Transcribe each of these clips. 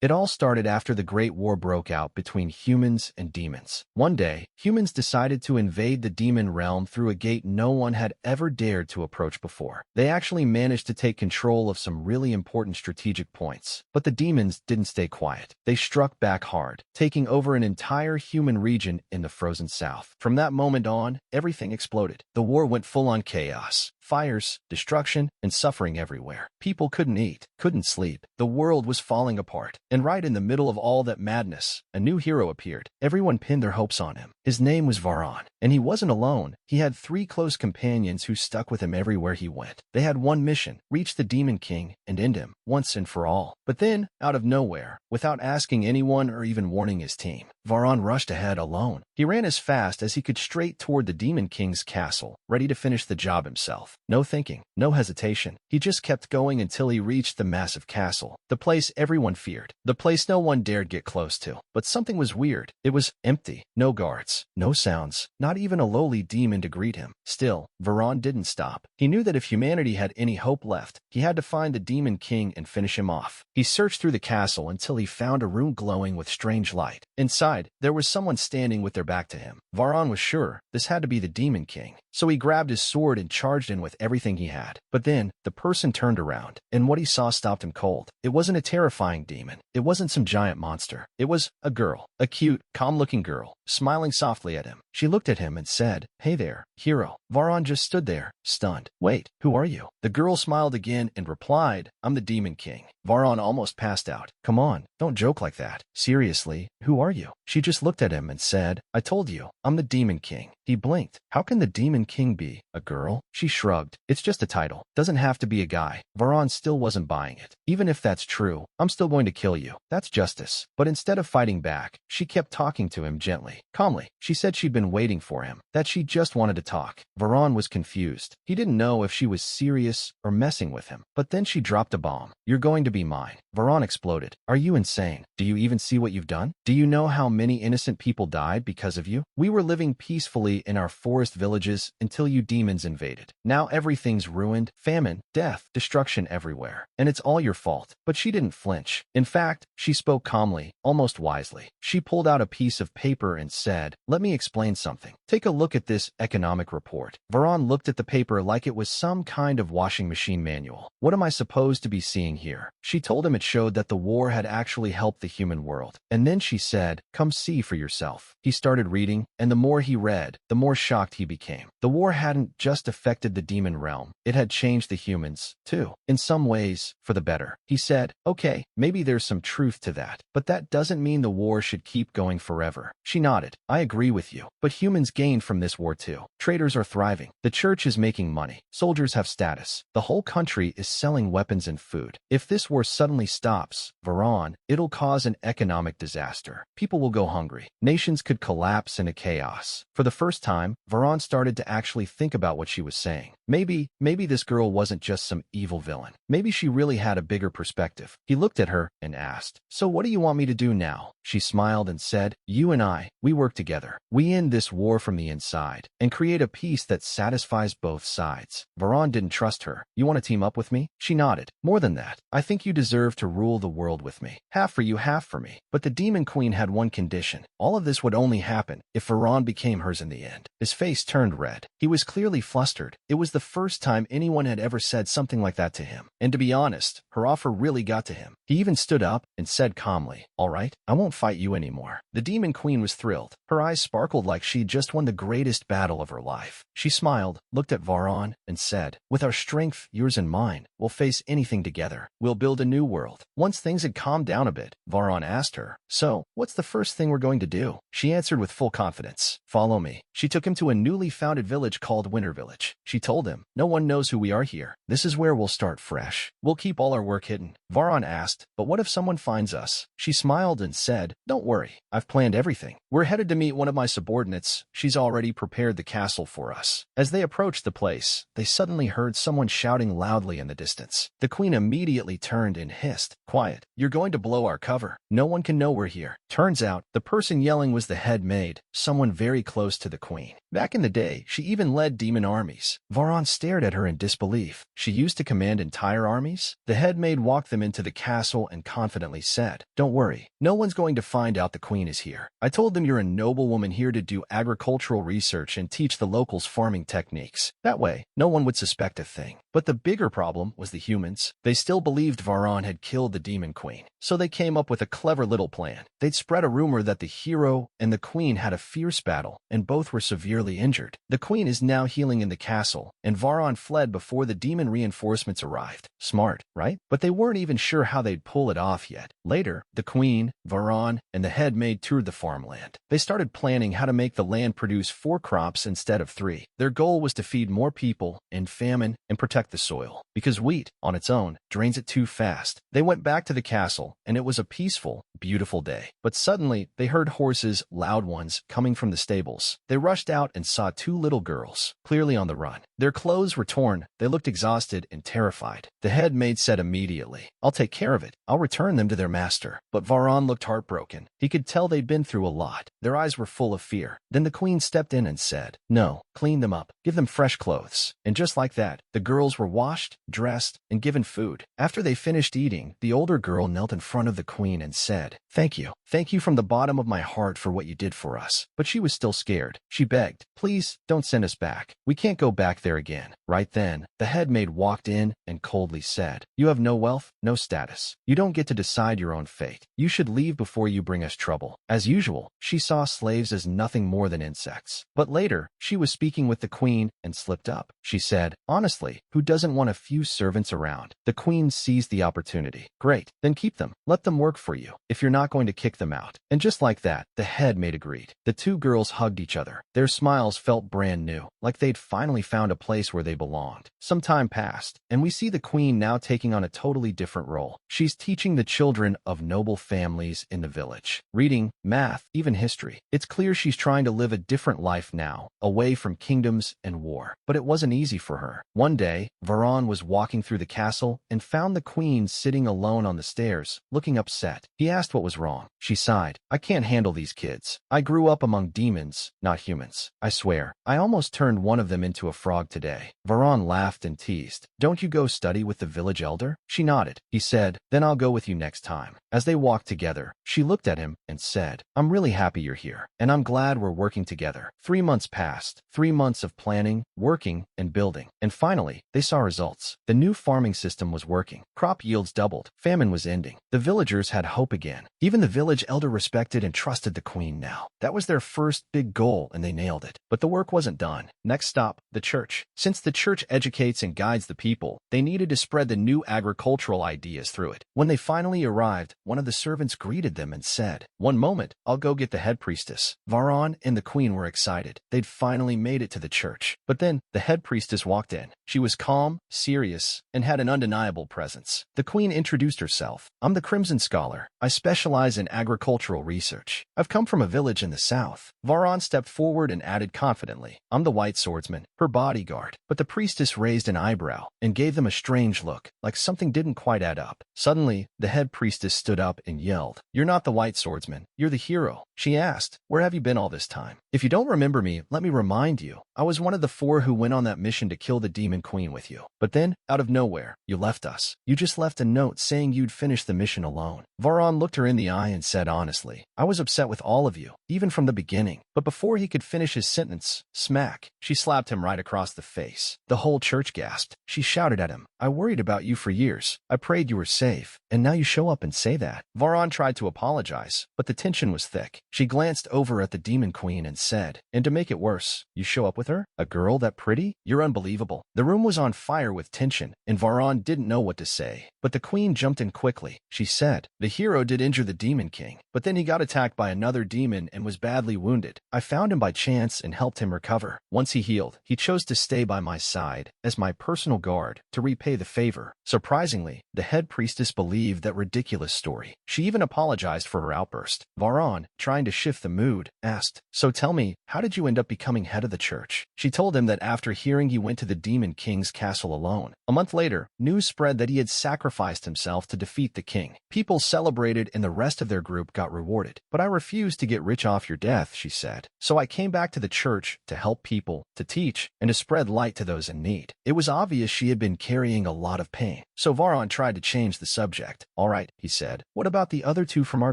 It all started after the Great War broke out between humans and demons. One day, humans decided to invade the demon realm through a gate no one had ever dared to approach before. They actually managed to take control of some really important strategic points. But the demons didn't stay quiet. They struck back hard, taking over an entire human region in the frozen south. From that moment on, everything exploded. The war went full-on chaos. Fires, destruction, and suffering everywhere. People couldn't eat, couldn't sleep. The world was falling apart. And right in the middle of all that madness, a new hero appeared. Everyone pinned their hopes on him. His name was Varan. And he wasn't alone. He had 3 close companions who stuck with him everywhere he went. They had one mission: reach the Demon King and end him, once and for all. But then, out of nowhere, without asking anyone or even warning his team, Varan rushed ahead alone. He ran as fast as he could straight toward the Demon King's castle, ready to finish the job himself. No thinking, no hesitation. He just kept going until he reached the massive castle, the place everyone feared, the place no one dared get close to. But something was weird. It was empty. No guards, no sounds, not even a lowly demon to greet him. Still, Varan didn't stop. He knew that if humanity had any hope left, he had to find the Demon King and finish him off. He searched through the castle until he found a room glowing with strange light. Inside, there was someone standing with their back to him. Varan was sure this had to be the Demon King, so he grabbed his sword and charged in with everything he had. But then, the person turned around, and what he saw stopped him cold. It wasn't a terrifying demon. It wasn't some giant monster. It was a girl, a cute, calm-looking girl, smiling softly at him. She looked at him and said, "Hey there, hero." Varan just stood there, stunned. "Wait, who are you?" The girl smiled again and replied, "I'm the Demon King." Varan almost passed out. "Come on, don't joke like that. Seriously, who are you?" She just looked at him and said, "I told you, I'm the Demon King." He blinked. How can the Demon King be a girl? She shrugged. "It's just a title. Doesn't have to be a guy." Varan still wasn't buying it. "Even if that's true, I'm still going to kill you. That's justice." But instead of fighting back, she kept talking to him gently, calmly. She said she'd been waiting for him, that she just wanted to talk. Varan was confused. He didn't know if she was serious or messing with him. But then she dropped a bomb. "You're going to be mine." Varan exploded. "Are you insane? Do you even see what you've done? Do you know how many innocent people died because of you? We were living peacefully in our forest villages until you demons invaded. Now everything's ruined. Famine, death, destruction everywhere. And it's all your fault." But she didn't flinch. In fact, she spoke calmly, almost wisely. She pulled out a piece of paper and said, "Let me explain something. Take a look at this economic report." Varan looked at the paper like it was some kind of washing machine manual. "What am I supposed to be seeing here?" She told him it showed that the war had actually helped the human world. And then she said, "Come see for yourself." He started reading, and the more he read, the more shocked he became. The war hadn't just affected the demon realm. It had changed the humans, too. In some ways, for the better. He said, "Okay, maybe there's some truth to that. But that doesn't mean the war should keep going forever." She nodded. "I agree with you. But humans gain from this war too. Traders are thriving. The church is making money. Soldiers have status. The whole country is selling weapons and food. If this war suddenly stops, Varan, it'll cause an economic disaster. People will go hungry. Nations could collapse into chaos." For the first time, Varan started to actually think about what she was saying. Maybe this girl wasn't just some evil villain. Maybe she really had a bigger perspective. He looked at her and asked, "So what do you want me to do now?" She smiled and said, "You and I, we work together. We end this war from the inside and create a peace that satisfies both sides." Varan didn't trust her. "You want to team up with me?" She nodded. "More than that, I think you deserve to rule the world with me. Half for you, half for me." But the Demon Queen had one condition. All of this would only happen if Varan became hers in the end. His face turned red. He was clearly flustered. It was the first time anyone had ever said something like that to him. And to be honest, her offer really got to him. He even stood up and said calmly, "All right, I won't fight you anymore." The Demon Queen was thrilled. Her eyes sparkled like she'd just won the greatest battle of her life. She smiled, looked at Varan, and said, "With our strength, yours and mine, we'll face anything together. We'll build a new world." Once things had calmed down a bit, Varan asked her, "So, what's the first thing we're going to do?" She answered with full confidence, "Follow me." She took him to a newly founded village called Winter Village. She told him, "No one knows who we are here. This is where we'll start fresh. We'll keep all our work hidden." Varan asked, "But what if someone finds us?" She smiled and said, "Don't worry. I've planned everything. We're headed to meet one of my subordinates. She's already prepared the castle for us." As they approached the place, they suddenly heard someone shouting loudly in the distance. The queen immediately turned and hissed, "Quiet. You're going to blow our cover. No one can know we're here." Turns out, the person yelling was the head maid, someone very close to the queen. Back in the day, she even led demon armies. Varan stared at her in disbelief. She used to command entire armies? The head maid walked them them into the castle and confidently said, "Don't worry, no one's going to find out the queen is here. I told them you're a noblewoman here to do agricultural research and teach the locals farming techniques. That way, no one would suspect a thing." But the bigger problem was the humans. They still believed Varan had killed the demon queen, so they came up with a clever little plan. They'd spread a rumor that the hero and the queen had a fierce battle, and both were severely injured. The queen is now healing in the castle, and Varan fled before the demon reinforcements arrived. Smart, right? But they weren't even sure how they'd pull it off yet. Later, the queen, Varan, and the head maid toured the farmland. They started planning how to make the land produce 4 crops instead of 3. Their goal was to feed more people, end famine, and protect the soil, because wheat, on its own, drains it too fast. They went back to the castle, and it was a peaceful, beautiful day. But suddenly, they heard horses, loud ones, coming from the stables. They rushed out and saw 2 little girls, clearly on the run. Their clothes were torn, they looked exhausted and terrified. The head maid said immediately, "I'll take care of it. I'll return them to their master." But Varan looked heartbroken. He could tell they'd been through a lot. Their eyes were full of fear. Then the queen stepped in and said, "No, clean them up. Give them fresh clothes." And just like that, the girls were washed, dressed, and given food. After they finished eating, the older girl knelt in front of the queen and said, "Thank you. Thank you from the bottom of my heart for what you did for us." But she was still scared. She begged, "Please, don't send us back. We can't go back there again." Right then, the head maid walked in and coldly said, "You have no wealth, no status. You don't get to decide your own fate. You should leave before you bring us trouble." As usual, she saw slaves as nothing more than insects. But later, she was speaking with the queen and slipped up. She said, "Honestly, who doesn't want a few servants around?" The queen seized the opportunity. "Great, then keep them. Let them work for you, if you're not going to kick them out." And just like that, the head maid agreed. The 2 girls hugged each other. Their smiles felt brand new, like they'd finally found a place where they belonged. Some time passed, and we see the queen now taking on a totally different role. She's teaching the children of noble families in the village. Reading, math, even history. It's clear she's trying to live a different life now, away from kingdoms and war. But it wasn't easy for her. One day, Varan was walking through the castle and found the queen sitting alone on the stairs, looking upset. He asked what was wrong. She sighed, "I can't handle these kids. I grew up among demons, not humans. I swear, I almost turned one of them into a frog today." Varan laughed and teased, "Don't you go study with the village elder?" She nodded. He said, "Then I'll go with you next time." As they walked together, she looked at him and said, "I'm really happy you're here, and I'm glad we're working together." 3 months passed, 3 months of planning, working, and building. And finally, they saw results. The new farming system was working. Crop yields doubled. Famine was ending. The villagers had hope again. Even the village elder respected and trusted the queen now. That was their first big goal, and they nailed it. But the work wasn't done. Next stop, the church. Since the church educates and guides the people, they needed to spread the new agricultural ideas through it. When they finally arrived, one of the servants greeted them and said, "One moment, I'll go get the head priestess." Varan and the queen were excited. They'd finally made it to the church. But then, the head priestess walked in. She was calm, serious, and had an undeniable presence. The queen introduced herself. "I'm the Crimson Scholar. I specialize in agricultural research. I've come from a village in the south." Varan stepped forward and added confidently, "I'm the White Swordsman, her bodyguard." But the priestess raised an eyebrow and gave them a strange look, like something didn't quite add up. Suddenly, the head priestess stood up and yelled, "You're not the White Swordsman. You're the hero." She asked, "Where have you been all this time?" "If you don't remember me, let me remind you. I was one of the 4 who went on that mission to kill the demon queen with you. But then, out of nowhere, you left us. You just left a note saying you'd finish the mission alone." Varan looked her in the eye and said honestly, "I was upset with all of you, even from the beginning." But before he could finish his sentence, smack, she slapped him right across the face. The whole church gasped. She shouted at him, "I worried about you for years. I prayed you were safe. And now you show up and say that." Varan tried to apologize, but the tension was thick. She glanced over at the demon queen and said, "And to make it worse, you show up with her? A girl that pretty? You're unbelievable." The room was on fire with tension, and Varan didn't know what to say. But the queen jumped in quickly. She said, "The hero did injure the demon king, but then he got attacked by another demon and was badly wounded. I found him by chance and helped him recover. Once he healed, he chose to stay by my side as my personal guard to repay the favor." Surprisingly, the head priestess believed that ridiculous story. She even apologized for her outburst. Varan, trying to shift the mood, asked, "So tell me, how did you end up becoming head of the church?" She told him that after hearing he went to the demon king's castle alone. A month later, news spread that he had sacrificed himself to defeat the king. People celebrated celebrated and the rest of their group got rewarded. But I refused to get rich off your death, she said. So I came back to the church to help people, to teach, and to spread light to those in need. It was obvious she had been carrying a lot of pain. So Varon tried to change the subject. All right, he said. What about the other two from our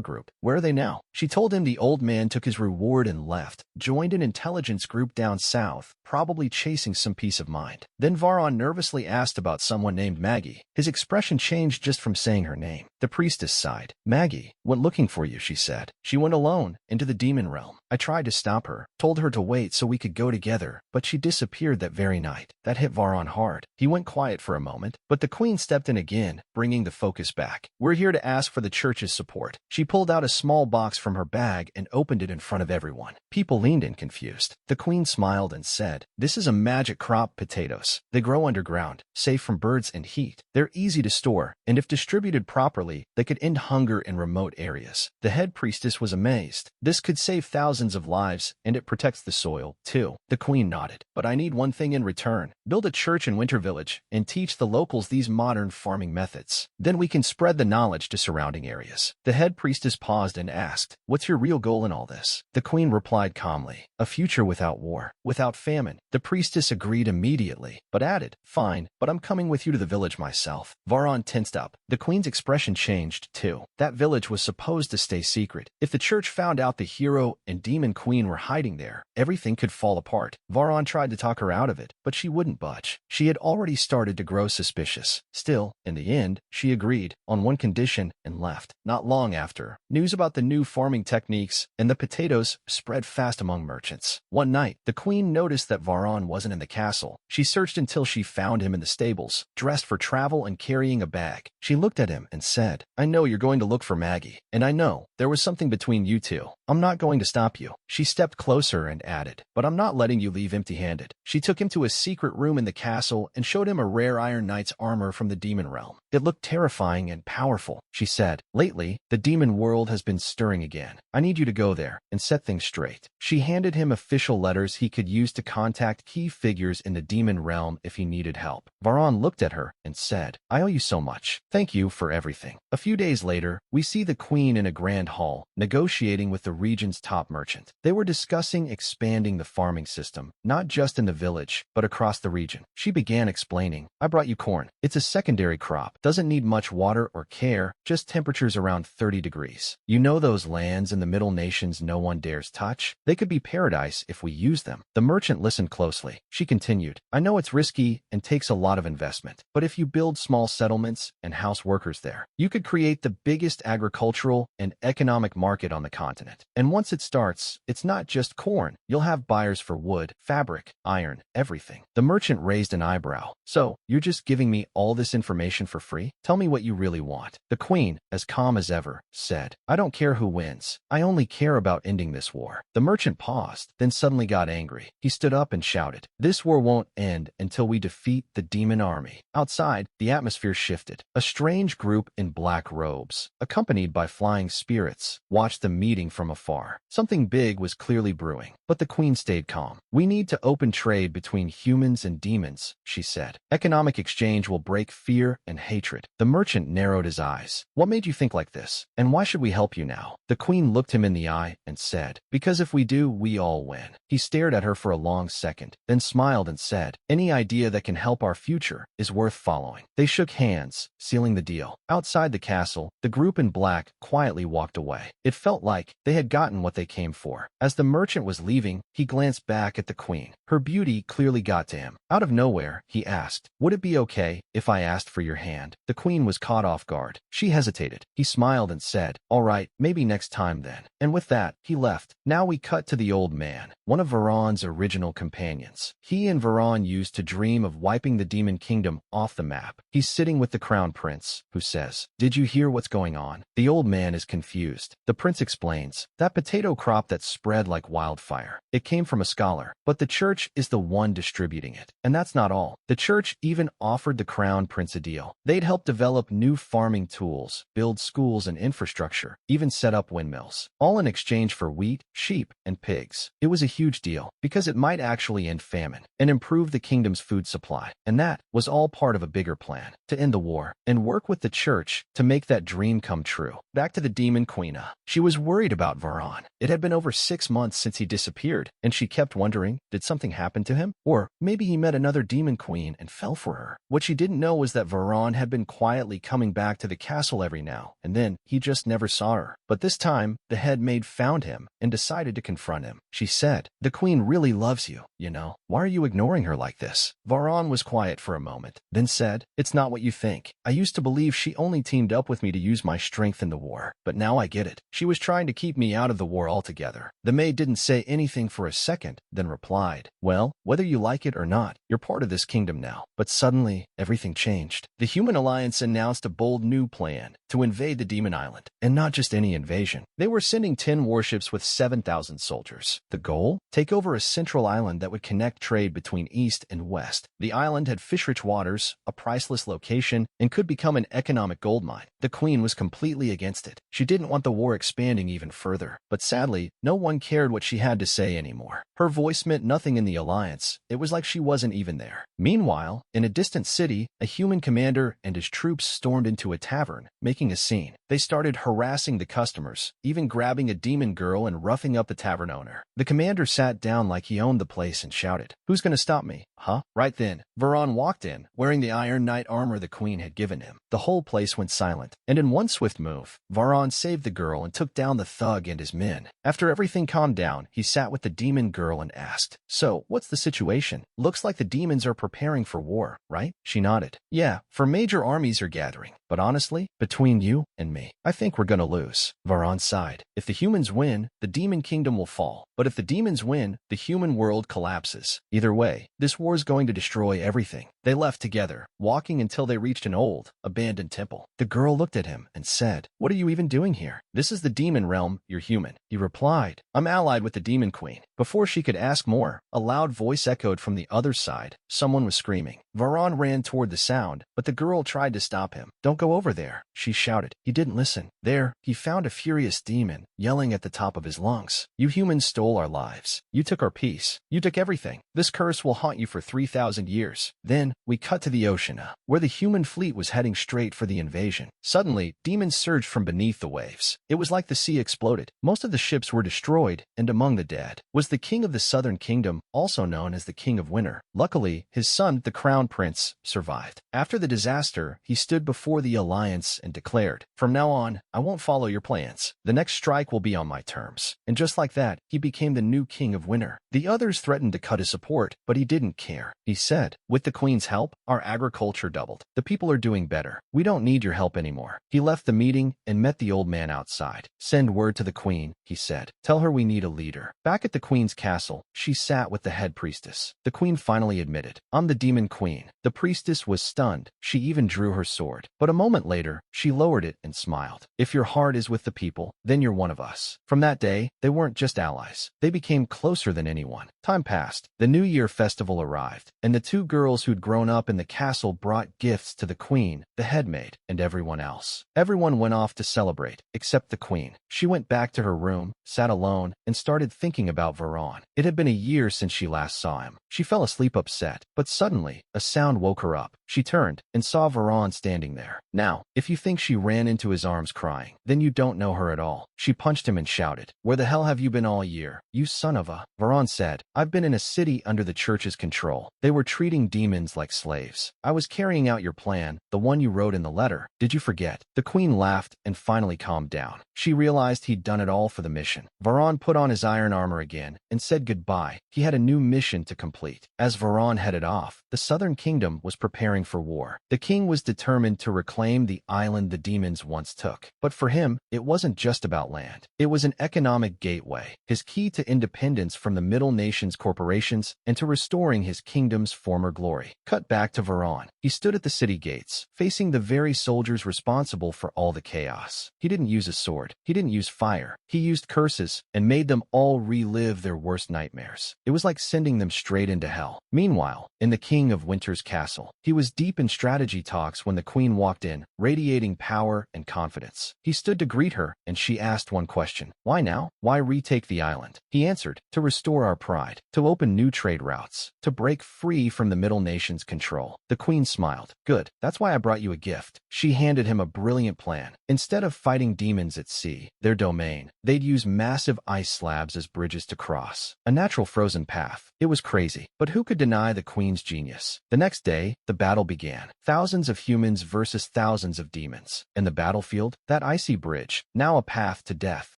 group? Where are they now? She told him the old man took his reward and left, joined an intelligence group down south, probably chasing some peace of mind. Then Varon nervously asked about someone named Maggie. His expression changed just from saying her name. The priestess sighed. Maggie went looking for you, she said. She went alone into the demon realm. I tried to stop her, told her to wait so we could go together, but she disappeared that very night. That hit Varon hard. He went quiet for a moment, but the queen stepped in again, bringing the focus back. We're here to ask for the church's support. She pulled out a small box from her bag and opened it in front of everyone. People leaned in confused. The queen smiled and said, "This is a magic crop, potatoes. They grow underground, safe from birds and heat. They're easy to store, and if distributed properly, they could end hunger in remote areas." The head priestess was amazed. This could save thousands of lives, and it protects the soil, too. The queen nodded. But I need one thing in return. Build a church in Winter Village and teach the locals these modern farming methods. Then we can spread the knowledge to surrounding areas. The head priestess paused and asked, "What's your real goal in all this?" The queen replied calmly, "A future without war, without famine." The priestess agreed immediately, but added, "Fine, but I'm coming with you to the village myself." Varon tensed up. The queen's expression changed, too. That village was supposed to stay secret. If the church found out the hero and demon queen were hiding there, everything could fall apart. Varon tried to talk her out of it, but she wouldn't budge. She had already started to grow suspicious. Still, in the end, she agreed, on one condition, and left. Not long after, news about the new farming techniques and the potatoes spread fast among merchants. One night, the queen noticed that Varon wasn't in the castle. She searched until she found him in the stables, dressed for travel and carrying a bag. She looked at him and said, "I know you're going to look for Maggie, and I know there was something between you two. I'm not going to stop you." She stepped closer and added, "But I'm not letting you leave empty-handed." She took him to a secret room in the castle and showed him a rare Iron Knight's armor from the demon realm. It looked terrifying and powerful. She said, "Lately, the demon world has been stirring again. I need you to go there and set things straight." She handed him official letters he could use to contact key figures in the demon realm if he needed help. Varon looked at her and said, "I owe you so much. Thank you for everything." A few days later, we see the queen in a grand hall, negotiating with the region's top merchant. They were discussing expanding the farming system, not just in the village, but across the region. She began explaining, "I brought you corn. It's a secondary crop, doesn't need much water or care, just temperatures around 30 degrees. You know those lands in the middle nations no one dares touch? They could be paradise if we use them." The merchant listened closely. She continued, "I know it's risky and takes a lot of investment, but if you build small settlements and house workers there, you could create the biggest agricultural and economic market on the continent. And once it starts, it's not just corn. You'll have buyers for wood, fabric, iron, everything." The merchant raised an eyebrow. "So, you're just giving me all this information for free? Tell me what you really want." The queen, as calm as ever, said, "I don't care who wins. I only care about ending this war." The merchant paused, then suddenly got angry. He stood up and shouted, "This war won't end until we defeat the demon army." Outside, the atmosphere shifted. A strange group in black robes, accompanied by flying spirits, watched the meeting from afar. Something big was clearly brewing, but the queen stayed calm. "We need to open trade between humans and demons," she said. "Economic exchange will break fear and hatred." The merchant narrowed his eyes. "What made you think like this? And why should we help you now?" The queen looked him in the eye and said, "Because if we do, we all win." He stared at her for a long second, then smiled and said, "Any idea that can help our future is worth following." They shook hands, sealing the deal. Outside the castle, the group in black quietly walked away. It felt like they had gotten what they came for. As the merchant was leaving, he glanced back at the queen. Her beauty clearly got to him. Out of nowhere, he asked, "Would it be okay if I asked for your hand?" The queen was caught off guard. She hesitated. He smiled and said, "All right, maybe next time then." And with that, he left. Now we cut to the old man, one of Varon's original companions. He and Varon used to dream of wiping the demon kingdom off the map. He's sitting with the crown prince, who says, "Did you hear what's going on?" The old man is confused. The prince explains, "That potato crop that spread like wildfire. It came from a scholar, but the church is the one distributing it. And that's not all. The church even offered the crown prince a deal. They'd help develop new farming tools, build schools and infrastructure, even set up windmills, all in exchange for wheat, sheep, and pigs." It was a huge deal, because it might actually end famine and improve the kingdom's food supply. And that was all part of a bigger plan, to end the war and work with the church to make that dream come true. Back to the demon queen. She was worried about Varan. It had been over 6 months since he disappeared, and she kept wondering, did something happen to him? Or maybe he met another demon queen and fell for her. What she didn't know was that Varan had been quietly coming back to the castle every now and then. He just never saw her. But this time, the head maid found him and decided to confront him. She said, "The queen really loves you, you know. Why are you ignoring her like this?" Varan was quiet for a moment, then said, "It's not what you think. I used to believe she only teamed up with me to use my strength in the war, but now I get it. She was trying to keep me out of the war altogether." The maid didn't say anything for a second, then replied, "Well, whether you like it or not, you're part of this kingdom now." But suddenly, everything changed. The Human Alliance announced a bold new plan to invade the Demon Island. And not just any invasion. They were sending 10 warships with 7,000 soldiers. The goal? Take over a central island that would connect trade between east and west. The island had fish-rich waters, a priceless location, and could become an economic goldmine. The queen was completely against it. She didn't want the war expanding even further. But sadly, no one cared what she had to say anymore. Her voice meant nothing in the alliance. It was like she wasn't even there. Meanwhile, in a distant city, a human commander and his troops stormed into a tavern, making a scene. They started harassing the customers, even grabbing a demon girl and roughing up the tavern owner. The commander sat down like he owned the place and shouted, "Who's gonna stop me, huh?" Right then, Varan walked in, wearing the iron knight armor the queen had given him. The whole place went silent, and in one swift move, Varan saved the girl and took down the thug and his men. After everything calmed down, he sat with the demon girl and asked, "So, what's the situation? Looks like the demons are preparing for war, right?" She nodded. "Yeah, for major armies are gathering. But honestly, between you and me, I think we're gonna lose." Varan sighed. "If the humans win, the demon kingdom will fall. But if the demons win, the human world collapses. Either way, this war is going to destroy everything." They left together, walking until they reached an old, abandoned temple. The girl looked at him and said, "What are you even doing here?" "This is the demon realm, you're human." He replied, "I'm allied with the demon queen." Before she could ask more, a loud voice echoed from the other side. Someone was screaming. Varan ran toward the sound, but the girl tried to stop him. "Don't go over there," she shouted. He didn't listen. There, he found a furious demon, yelling at the top of his lungs, "You humans stole our lives. You took our peace. You took everything. This curse will haunt you for 3,000 years. Then, we cut to the ocean, where the human fleet was heading straight for the invasion. Suddenly, demons surged from beneath the waves. It was like the sea exploded. Most of the ships were destroyed, and among the dead was the king of the southern kingdom, also known as the King of Winter. Luckily, his son, the crown prince, survived. After the disaster, he stood before the alliance and declared, "From now on, I won't follow your plans. The next strike will be on my terms." And just like that, he became the new King of Winter. The others threatened to cut his support, but he didn't care. He said, "With the queen's help, our agriculture doubled. The people are doing better. We don't need your help anymore." He left the meeting and met the old man outside. "Send word to the queen," he said. "Tell her we need a leader." Back at the queen's castle, she sat with the head priestess. The queen finally admitted, "I'm the demon queen." The priestess was stunned. She even drew her sword. But a moment later, she lowered it and smiled. "If your heart is with the people, then you're one of us." From that day, they weren't just allies. They became closer than anyone. Time passed. The New Year festival arrived, and the two girls who'd grown up in the castle brought gifts to the queen, the headmaid, and everyone else. Everyone went off to celebrate, except the queen. She went back to her room, sat alone, and started thinking about Varan. It had been a year since she last saw him. She fell asleep upset, but suddenly, a sound woke her up. She turned and saw Varan standing there. Now, if you think she ran into his arms crying, then you don't know her at all. She punched him and shouted, "Where the hell have you been all year, you son of a..." Varan said, "I've been in a city under the church's control. They were treating demons like slaves. I was carrying out your plan, the one you wrote in the letter. Did you forget?" The queen laughed and finally calmed down. She realized he'd done it all for the mission. Varan put on his iron armor again and said goodbye. He had a new mission to complete. As Varan headed off, the southern kingdom was preparing for war. The king was determined to reclaim the island the demons once took. But for him, it wasn't just about land. It was an economic gateway, his key to independence from the Middle Nations corporations and to restoring his kingdom's former glory. Cut back to Varan. He stood at the city gates, facing the very soldiers responsible for all the chaos. He didn't use a sword. He didn't use fire. He used curses and made them all relive their worst nightmares. It was like sending them straight into hell. Meanwhile, in the King of Winter's castle, he was was deep in strategy talks when the queen walked in, radiating power and confidence. He stood to greet her, and she asked one question. Why now? Why retake the island? He answered, to restore our pride, to open new trade routes, to break free from the Middle Nations' control. The queen smiled. Good, that's why I brought you a gift. She handed him a brilliant plan. Instead of fighting demons at sea, their domain, they'd use massive ice slabs as bridges to cross. A natural frozen path. It was crazy, but who could deny the queen's genius? The next day, the battle began. Thousands of humans versus thousands of demons. In the battlefield, that icy bridge, now a path to death.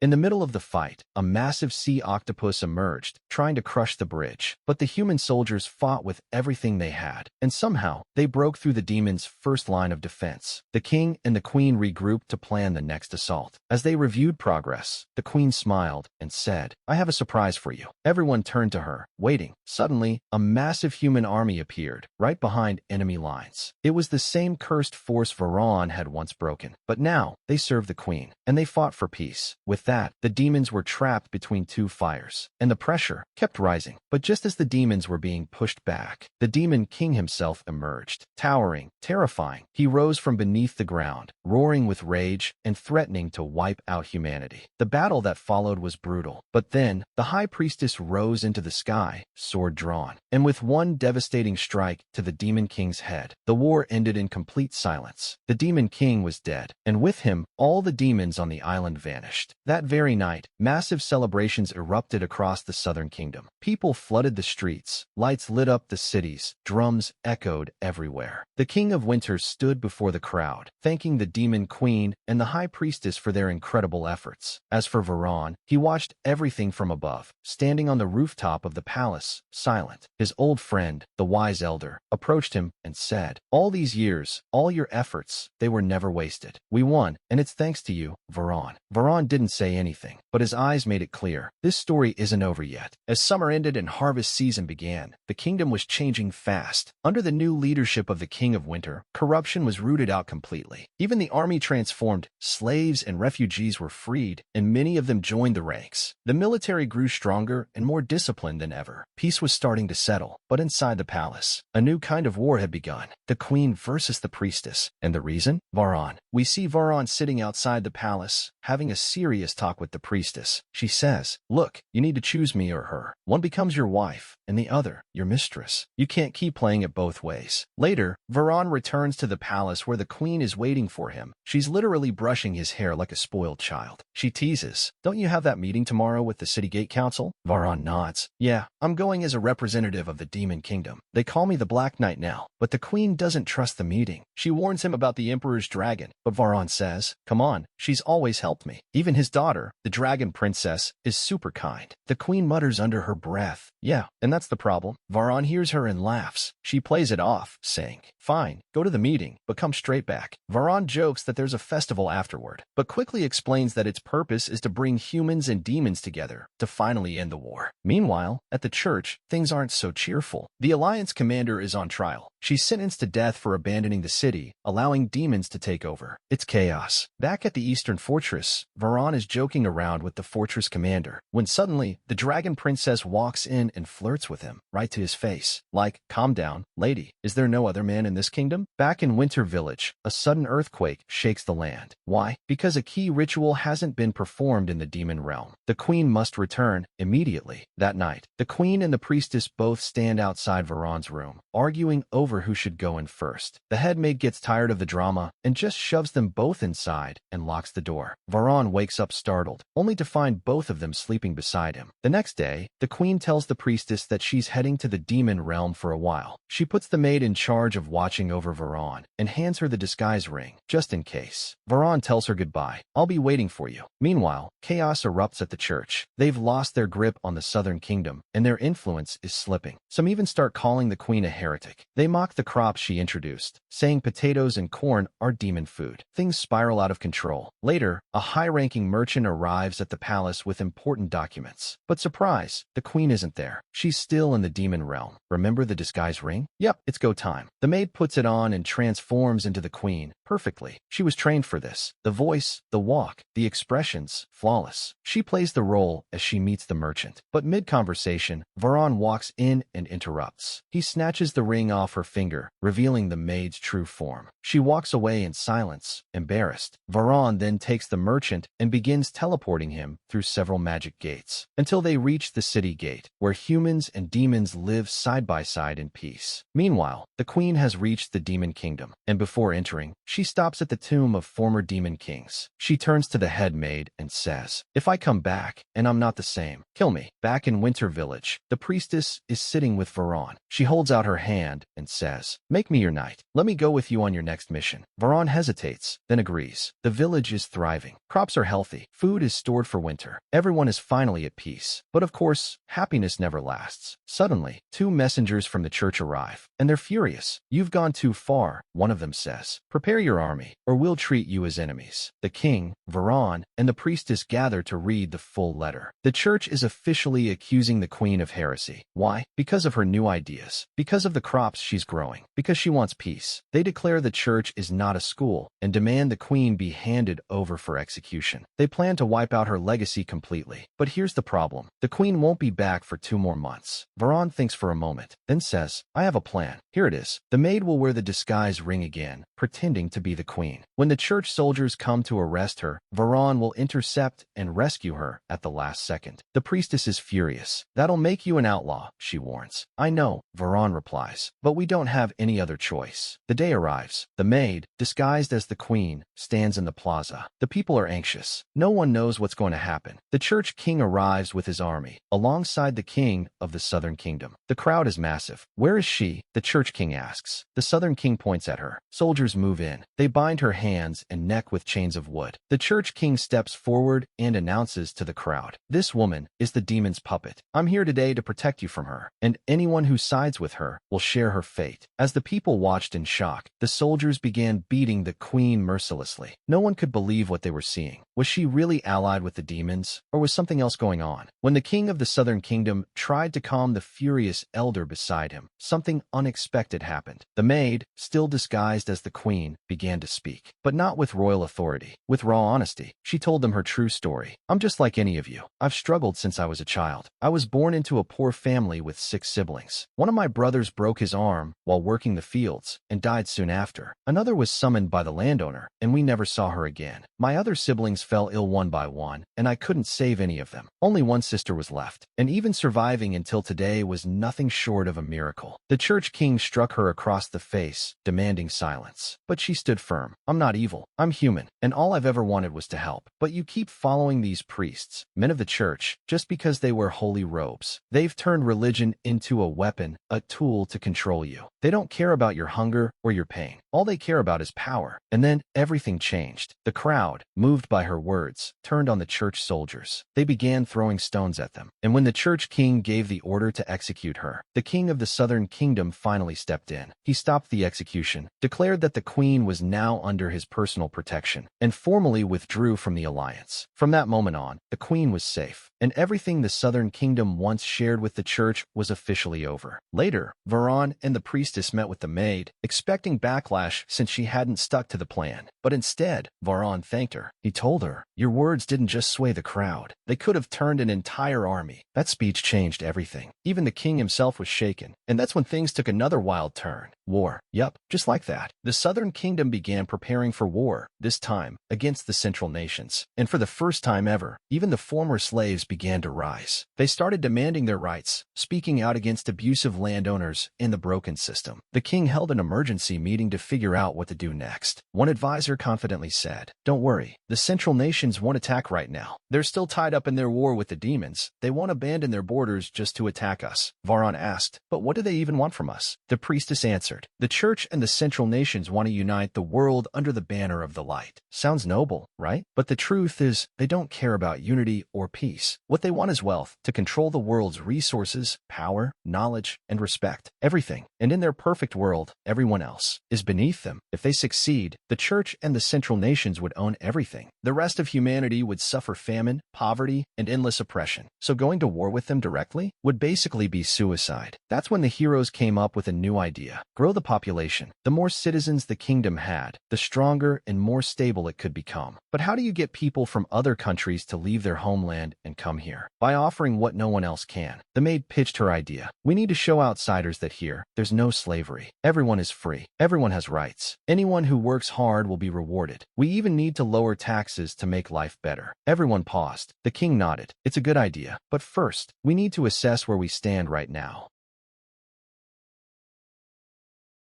In the middle of the fight, a massive sea octopus emerged, trying to crush the bridge. But the human soldiers fought with everything they had, and somehow, they broke through the demons' first line of defense. The king and the queen regrouped to plan the next assault. As they reviewed progress, the queen smiled and said, I have a surprise for you. Everyone turned to her, waiting. Suddenly, a massive human army appeared, right behind enemy lines. It was the same cursed force Varan had once broken, but now, they served the queen, and they fought for peace. With that, the demons were trapped between two fires, and the pressure kept rising. But just as the demons were being pushed back, the demon king himself emerged. Towering, terrifying, he rose from beneath the ground, roaring with rage and threatening to wipe out humanity. The battle that followed was brutal, but then, the high priestess rose into the sky, sword drawn, and with one devastating strike to the demon king's head, the war ended in complete silence. The demon king was dead, and with him, all the demons on the island vanished. That very night, massive celebrations erupted across the southern kingdom. People flooded the streets, lights lit up the cities, drums echoed everywhere. The king of winter stood before the crowd, thanking the demon queen and the high priestess for their incredible efforts. As for Varan, he watched everything from above, standing on the rooftop of the palace, silent. His old friend, the wise elder, approached him and said, all these years, all your efforts, they were never wasted. We won, and it's thanks to you, Varan. Varan didn't say anything, but his eyes made it clear. This story isn't over yet. As summer ended and harvest season began, the kingdom was changing fast. Under the new leadership of the king of winter, corruption was rooted out completely. Even the army transformed, slaves and refugees were freed, and many of them joined the ranks. The military grew stronger and more disciplined than ever. Peace was starting to settle, but inside the palace, a new kind of war had begun. The queen versus the priestess. And the reason? Varan. We see Varan sitting outside the palace, having a serious talk with the priestess. She says, look, you need to choose me or her. One becomes your wife, and the other, your mistress. You can't keep playing it both ways. Later, Varan returns to the palace where the queen is waiting for him. She's literally brushing his hair like a spoiled child. She teases, don't you have that meeting tomorrow with the city gate council? Varan nods. Yeah, I'm going as a representative of the demon kingdom. They call me the Black Knight now. But the queen doesn't trust the meeting. She warns him about the emperor's dragon, but Varan says, come on, she's always helped me. Even his daughter, the dragon princess, is super kind. The queen mutters under her breath, yeah, and that's the problem. Varan hears her and laughs. She plays it off, saying, fine, go to the meeting, but come straight back. Varan jokes that there's a festival afterward, but quickly explains that its purpose is to bring humans and demons together to finally end the war. Meanwhile, at the church, things aren't so cheerful. The Alliance commander is on trial. She's sentenced to death for abandoning the city, allowing demons to take over. It's chaos. Back at the Eastern Fortress, Varan is joking around with the fortress commander, when suddenly, the dragon princess walks in and flirts with him, right to his face. Like, calm down, lady, is there no other man in this kingdom? Back in Winter Village, a sudden earthquake shakes the land. Why? Because a key ritual hasn't been performed in the demon realm. The queen must return immediately. That night, the queen and the priestess both stand outside Varan's room, arguing over who should go in first. The head maid gets tired of the drama and just shoves them both inside and locks the door. Varan wakes up startled, only to find both of them sleeping beside him. The next day, the queen tells the priestess that she's heading to the demon realm for a while. She puts the maid in charge of watching over Varan and hands her the disguise ring, just in case. Varan tells her goodbye. I'll be waiting for you. Meanwhile, chaos erupts at the church. They've lost their grip on the southern kingdom, and their influence is slipping. Some even start calling the queen a heretic. They mock the crops she introduced, saying potatoes and corn are demon food. Things spiral out of control. Later, a high-ranking merchant arrives at the palace with important documents. But surprise, the queen isn't there. She's still in the demon realm. Remember the disguise ring? Yep, it's go time. The maid puts it on and transforms into the queen, perfectly. She was trained for this. The voice, the walk, the expressions, flawless. She plays the role as she meets the merchant. But mid-conversation, Varan walks in and interrupts. He snatches the ring off her finger, revealing the maid's true form. She walks away in silence, embarrassed. Varan then takes the merchant and begins teleporting him through several magic gates, until they reach the city gate, where humans and demons live side by side in peace. Meanwhile, the queen has reached the demon kingdom, and before entering, she stops at the tomb of former demon kings. She turns to the head maid and says, "If I come back, and I'm not the same, kill me." Back in Winter Village, the priestess is sitting with Varan. She holds out her hand and says, "Make me your knight. Let me go with you on your next mission." Varan hesitates, then agrees. The village is thriving. Crops are healthy. Food is stored for winter. Everyone is finally at peace. But of course, happiness never lasts. Suddenly, two messengers from the church arrive, and they're furious. "You've gone too far," one of them says. "Prepare your army, or we'll treat you as enemies." The king, Varan, and the priestess gather to read the full letter. The church is officially accusing the queen of heresy. Why? Because of her new ideas. Because of the crops she's growing. Because she wants peace. They declare the church is not a school and demand the queen be handed over for execution. They plan to wipe out her legacy completely. But here's the problem. The queen won't be back for 2 more months. Varan thinks for a moment, then says, "I have a plan. Here it is." The maid will wear the disguise ring again, pretending to be the queen. When the church soldiers come to arrest her, Varan will intercept and rescue her at the last second. The priestess is furious. "That'll make you an outlaw," she warns. "I know," Varan replies, "but we don't have any other choice." The day arrives. The maid, disguised as the queen, stands in the plaza. The people are anxious. No one knows what's going to happen. The church king arrives with his army, alongside the king of the southern kingdom. The crowd is massive. "Where is she?" the church king asks. The southern king points at her. Soldiers move in. They bind her hands and neck with chains of wood. The church king steps forward and announces to the crowd, "This woman is the demon's puppet. I'm here today to protect you from her, and anyone who sides with her will share her fate." As the people watched in shock, the soldiers began beating the queen mercilessly. No one could believe what they were seeing. Was she really allied with the demons, or was something else going on? When the king of the southern kingdom tried to calm the furious elder beside him, something unexpected happened. The maid, still disguised as the queen, began to speak, but not with royal authority. With raw honesty, she told them her true story. "I'm just like any of you. I've struggled since I was a child. I was born into a poor family with 6 siblings. One of my brothers broke his arm while working the fields and died soon after. Another was summoned by the landowner, and we never saw her again. My other siblings fell ill one by one, and I couldn't save any of them. Only one sister was left, and even surviving until today was nothing short of a miracle." The church king struck her across the face, demanding silence. But she stood firm. "I'm not evil. I'm human, and all I've ever wanted was to help. But you keep following these priests, men of the church, just because they wear holy robes. They've turned religion into a weapon, a tool to control you. They don't care about your hunger or your pain. All they care about is power." And then everything changed. The crowd, moved by her words, turned on the church soldiers. They began throwing stones at them. And when the church king gave the order to execute her, the king of the southern kingdom finally stepped in. He stopped the execution, declared that the queen was now under his personal protection, and formally withdrew from the alliance. From that moment on, the queen was safe, and everything the southern kingdom once shared with the church was officially over. Later, Varan and the priestess met with the maid, expecting backlash since she hadn't stuck to the plan. But instead, Varan thanked her. He told her, "Your words didn't just sway the crowd. They could have turned an entire army." That speech changed everything. Even the king himself was shaken. And that's when things took another wild turn. War. Yup, just like that. The southern kingdom began preparing for war, this time against the central nations. And for the first time ever, even the former slaves began to rise. They started demanding their rights, speaking out against abusive landowners and the broken system. The king held an emergency meeting to figure out what to do next. One advisor confidently said, "Don't worry, the central nations won't attack right now. They're still tied up in their war with the demons. They won't abandon their borders just to attack us." Varan asked, "But what do they even want from us?" The priestess answered, "The church and the central nations want to unite the world under the banner of the light." Sounds noble, right? But the truth is, they don't care about unity or peace. What they want is wealth, to control the world's resources, power, knowledge, and respect. Everything. And in their perfect world, everyone else is beneath them. If they succeed, the church and the central nations would own everything. The rest of humanity would suffer famine, poverty, and endless oppression. So going to war with them directly would basically be suicide. That's when the heroes came up with a new idea. Grow grow the population. The more citizens the kingdom had, the stronger and more stable it could become. But how do you get people from other countries to leave their homeland and come here? By offering what no one else can. The maid pitched her idea. We need to show outsiders that here, there's no slavery. Everyone is free. Everyone has rights. Anyone who works hard will be rewarded. We even need to lower taxes to make life better. Everyone paused. The king nodded. It's a good idea. But first, we need to assess where we stand right now.